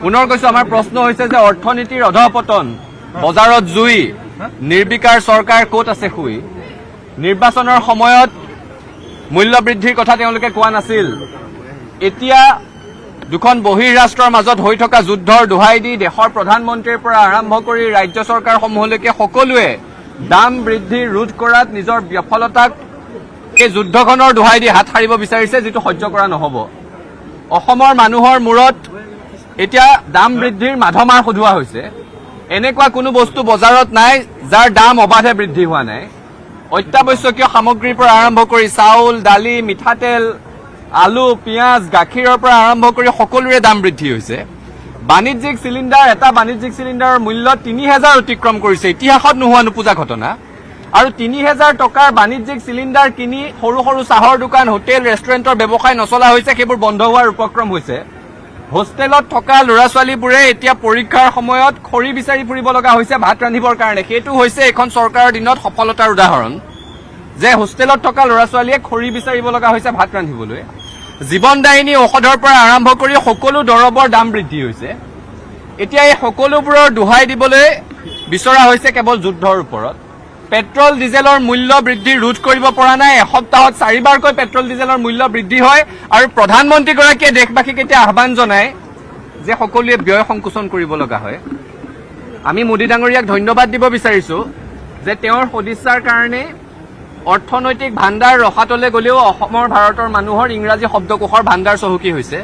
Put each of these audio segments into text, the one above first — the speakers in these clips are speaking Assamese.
পুনৰ কৈছো আমাৰ প্ৰশ্ন হৈছে যে অৰ্থনীতিৰ অধপতন, বজাৰত জুই, নিৰ্বিকাৰ চৰকাৰ ক'ত আছে শুই? নিৰ্বাচনৰ সময়ত মূল্য বৃদ্ধিৰ কথা তেওঁলোকে কোৱা নাছিল। এতিয়া দুখন বহিঃৰাষ্ট্ৰৰ মাজত হৈ থকা যুদ্ধৰ দোহাই দি দেশৰ প্ৰধানমন্ত্ৰীৰ পৰা আৰম্ভ কৰি ৰাজ্য চৰকাৰসমূহলৈকে সকলোৱে দাম বৃদ্ধি ৰোধ কৰাত নিজৰ বিফলতাক এই যুদ্ধখনৰ দোহাই দি হাত সাৰিব বিচাৰিছে, যিটো সহ্য কৰা নহ'ব। অসমৰ মানুহৰ মূৰত এতিয়া দাম বৃদ্ধিৰ মাধমাৰ সধুৱা হৈছে। এনেকুৱা কোনো বস্তু বজাৰত নাই যাৰ দাম অবাধে বৃদ্ধি হোৱা নাই। অত্যাৱশ্যকীয় সামগ্ৰীৰ পৰা আৰম্ভ কৰি চাউল, দালি, মিঠাতেল, আলু, পিঁয়াজ, গাখীৰৰ পৰা আৰম্ভ কৰি সকলোৰে দাম বৃদ্ধি হৈছে। বাণিজ্যিক চিলিণ্ডাৰ, এটা বাণিজ্যিক চিলিণ্ডাৰৰ মূল্য ৩,০০০ অতিক্ৰম কৰিছে, ইতিহাসত নোহোৱা নোপোজা ঘটনা। আৰু ৩,০০০ টকাৰ বাণিজ্যিক চিলিণ্ডাৰ কিনি সৰু সৰু চাহৰ দোকান, হোটেল, ৰেষ্টুৰেণ্টৰ ব্যৱসায় নচলা হৈছে, সেইবোৰ বন্ধ হোৱাৰ উপক্ৰম হৈছে। হোষ্টেলত থকা ল'ৰা ছোৱালীবোৰে এতিয়া পৰীক্ষাৰ সময়ত খৰি বিচাৰি ফুৰিব লগা হৈছে ভাত ৰান্ধিবৰ কাৰণে। সেইটো হৈছে এখন চৰকাৰৰ দিনত সফলতাৰ উদাহৰণ, যে হোষ্টেলত থকা ল'ৰা ছোৱালীয়ে খৰি বিচাৰিব লগা হৈছে ভাত ৰান্ধিবলৈ। জীৱনদায়িনী ঔষধৰ পৰা আৰম্ভ কৰি সকলো দৰৱৰ দাম বৃদ্ধি হৈছে। এতিয়া এই সকলোবোৰৰ দোহাই দিবলৈ বিচৰা হৈছে কেৱল যুদ্ধৰ ওপৰত। পেট্ৰল ডিজেলৰ মূল্য বৃদ্ধি ৰোধ কৰিব পৰা নাই। এসপ্তাহত 4বাৰকৈ পেট্ৰল ডিজেলৰ মূল্য বৃদ্ধি হয় আৰু প্ৰধানমন্ত্ৰীগৰাকীয়ে দেশবাসীক এতিয়া আহ্বান জনায় যে সকলোৱে ব্যয় সংকোচন কৰিব লগা হয়। আমি মোদী ডাঙৰীয়াক ধন্যবাদ দিব বিচাৰিছো যে তেওঁৰ সদিচ্ছাৰ কাৰণে অৰ্থনৈতিক ভাণ্ডাৰ ৰখাতলৈ গ'লেও অসমৰ ভাৰতৰ মানুহৰ ইংৰাজী শব্দকোষৰ ভাণ্ডাৰ চহকী হৈছে।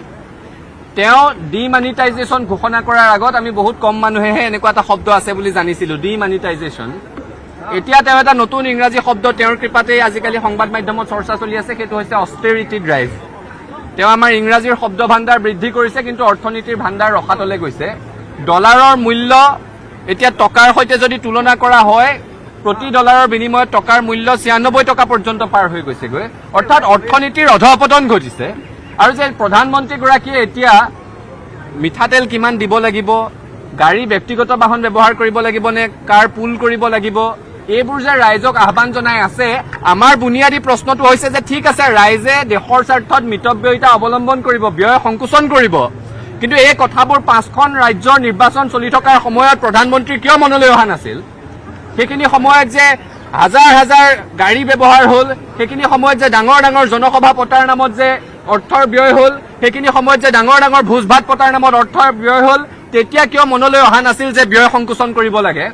তেওঁ ডিমানিটাইজেশ্যন ঘোষণা কৰাৰ আগত আমি বহুত কম মানুহেহে এনেকুৱা এটা শব্দ আছে বুলি জানিছিলো, ডিমানিটাইজেশ্যন। এতিয়া তেওঁ এটা নতুন ইংৰাজী শব্দ তেওঁৰ কৃপাতে আজিকালি সংবাদ মাধ্যমত চৰ্চা চলি আছে, সেইটো হৈছে অষ্টেৰিটি ড্ৰাইভ। তেওঁ আমাৰ ইংৰাজীৰ শব্দ ভাণ্ডাৰ বৃদ্ধি কৰিছে, কিন্তু অৰ্থনীতিৰ ভাণ্ডাৰ ৰখাতলৈ গৈছে। ডলাৰৰ মূল্য এতিয়া টকাৰ সৈতে যদি তুলনা কৰা হয়, প্ৰতি ডলাৰৰ বিনিময়ত টকাৰ মূল্য ৯৬ টকা পৰ্যন্ত পাৰ হৈ গৈছেগৈ। অৰ্থাৎ অৰ্থনীতিৰ অধপতন ঘটিছে। আৰু যে প্ৰধানমন্ত্ৰীগৰাকীয়ে এতিয়া মিঠাতেল কিমান দিব লাগিব, গাড়ী ব্যক্তিগত বাহন ব্যৱহাৰ কৰিব লাগিব নে কাৰ পুল কৰিব লাগিব, এইবোৰ যে ৰাইজক আহ্বান জনাই আছে, আমাৰ বুনিয়াদী প্ৰশ্নটো হৈছে যে ঠিক আছে, ৰাইজে দেশৰ স্বাৰ্থত মিতব্যয়িতা অৱলম্বন কৰিব, ব্যয় সংকোচন কৰিব, কিন্তু এই কথাবোৰ 5খন ৰাজ্যৰ নিৰ্বাচন চলি থকাৰ সময়ত প্ৰধানমন্ত্ৰী কিয় মনলৈ অহা নাছিল? সেইখিনি সময়ত যে হাজাৰ হাজাৰ গাড়ী ব্যৱহাৰ হ'ল, সেইখিনি সময়ত যে ডাঙৰ ডাঙৰ জনসভা পতাৰ নামত যে অৰ্থৰ ব্যয় হ'ল, সেইখিনি সময়ত যে ডাঙৰ ডাঙৰ ভোজ ভাত পতাৰ নামত অৰ্থৰ ব্যয় হ'ল, তেতিয়া কিয় মনলৈ অহা নাছিল যে ব্যয় সংকোচন কৰিব লাগে?